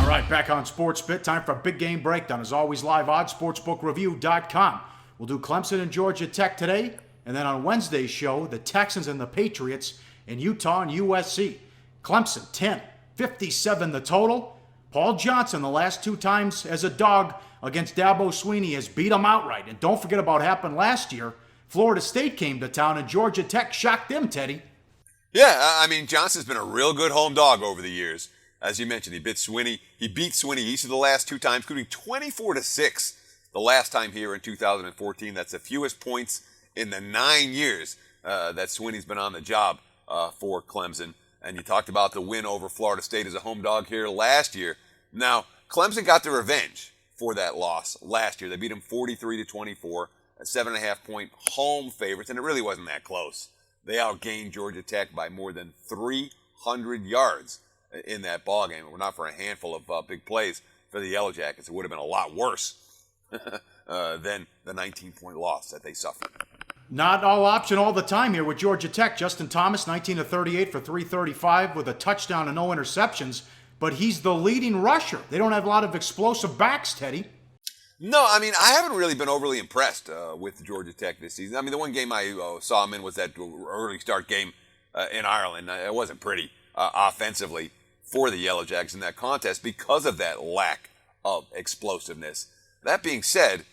All right, back on Sports Bit. Time for a big game breakdown. As always, live on sportsbookreview.com. We'll do Clemson and Georgia Tech today. And then on Wednesday's show, the Texans and the Patriots in Utah and USC. Clemson, 10, 57 the total. Paul Johnson, the last two times as a dog against Dabo Swinney, has beat him outright. And don't forget about what happened last year. Florida State came to town and Georgia Tech shocked them, Teddy. Yeah, I mean, Johnson's been a real good home dog over the years. As you mentioned, he beat Swinney each of the last two times, including 24-6 the last time here in 2014. That's the fewest points in the 9 years that Swinney's been on the job for Clemson. And you talked about the win over Florida State as a home dog here last year. Now, Clemson got the revenge for that loss last year. They beat them 43-24, a 7.5-point home favorites, and it really wasn't that close. They outgained Georgia Tech by more than 300 yards in that ballgame. If it were not for a handful of big plays for the Yellow Jackets, it would have been a lot worse than the 19-point loss that they suffered. Not all option all the time here with Georgia Tech. Justin Thomas, 19-38 for 335 with a touchdown and no interceptions, but he's the leading rusher. They don't have a lot of explosive backs, Teddy. No, I mean, I haven't really been overly impressed with Georgia Tech this season. I mean, the one game I saw him in was that early start game in Ireland. It wasn't pretty offensively for the Yellow Jackets in that contest because of that lack of explosiveness. That being said,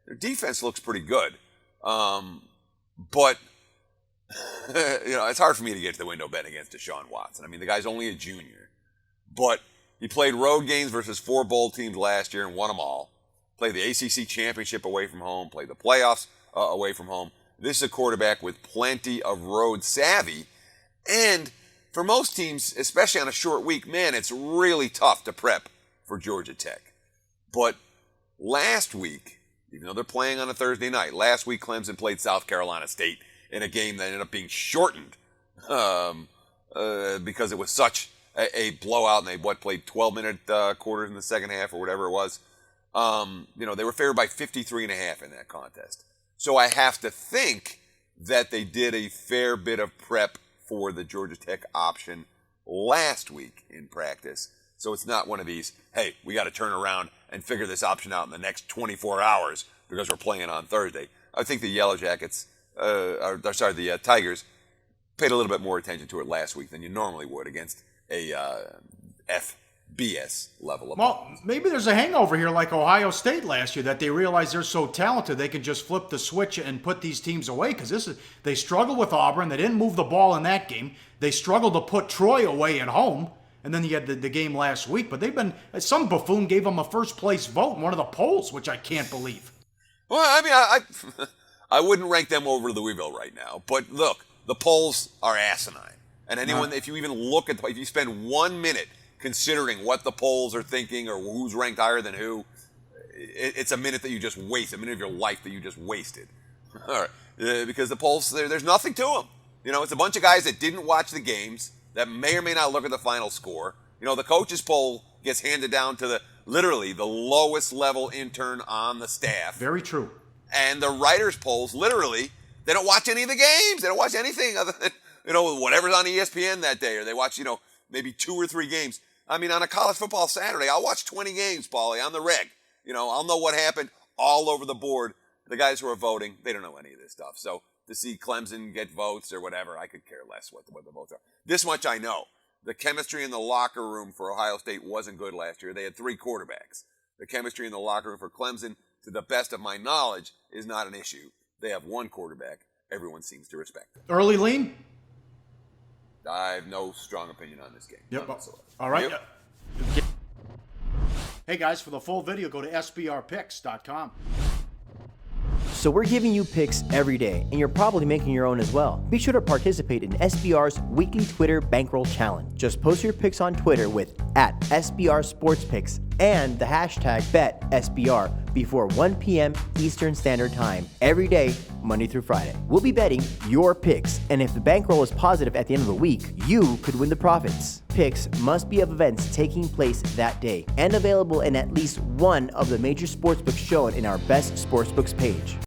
their defense looks pretty good. But, it's hard for me to get to the window betting against Deshaun Watson. I mean, the guy's only a junior. But he played road games versus 4 bowl teams last year and won them all. Played the ACC championship away from home. Played the playoffs away from home. This is a quarterback with plenty of road savvy. And for most teams, especially on a short week, man, it's really tough to prep for Georgia Tech. But last week, even though they're playing on a Thursday night, last week Clemson played South Carolina State in a game that ended up being shortened because it was such a blowout, and they played 12-minute quarters in the second half or whatever it was. They were favored by 53.5 in that contest. So I have to think that they did a fair bit of prep for the Georgia Tech option last week in practice. So it's not one of these, hey, we got to turn around and figure this option out in the next 24 hours because we're playing on Thursday. I think the Yellow Jackets, the Tigers, paid a little bit more attention to it last week than you normally would against a FBS level of Well, maybe there's a hangover here like Ohio State last year that they realize they're so talented they can just flip the switch and put these teams away because they struggled with Auburn. They didn't move the ball in that game. They struggled to put Troy away at home. And then you had the game last week. But some buffoon gave them a first-place vote in one of the polls, which I can't believe. Well, I mean, I wouldn't rank them over Louisville right now. But look, the polls are asinine. And anyone, if you even look at, if you spend 1 minute considering what the polls are thinking or who's ranked higher than who, it's a minute that you just wasted, a minute of your life that you just wasted. All right. Because the polls, there's nothing to them. It's a bunch of guys that didn't watch the games, that may or may not look at the final score. The coaches poll gets handed down to literally the lowest level intern on the staff. Very true. And the writers polls, literally, they don't watch any of the games. They don't watch anything other than, whatever's on ESPN that day, or they watch, maybe 2 or 3 games. I mean, on a college football Saturday, I'll watch 20 games, Paulie, on the reg. I'll know what happened all over the board. The guys who are voting, they don't know any of this stuff. So to see Clemson get votes or whatever, I could care less what the votes are. This much I know. The chemistry in the locker room for Ohio State wasn't good last year. They had 3 quarterbacks. The chemistry in the locker room for Clemson, to the best of my knowledge, is not an issue. They have 1 quarterback. Everyone seems to respect him. Early lean? I have no strong opinion on this game. Yep. All right. Yep. Hey, guys, for the full video, go to sbrpicks.com. So we're giving you picks every day, and you're probably making your own as well. Be sure to participate in SBR's weekly Twitter Bankroll Challenge. Just post your picks on Twitter with @SBRSportsPicks and the hashtag BetSBR before 1 p.m. Eastern Standard Time every day, Monday through Friday. We'll be betting your picks, and if the bankroll is positive at the end of the week, you could win the profits. Picks must be of events taking place that day and available in at least one of the major sportsbooks shown in our Best Sportsbooks page.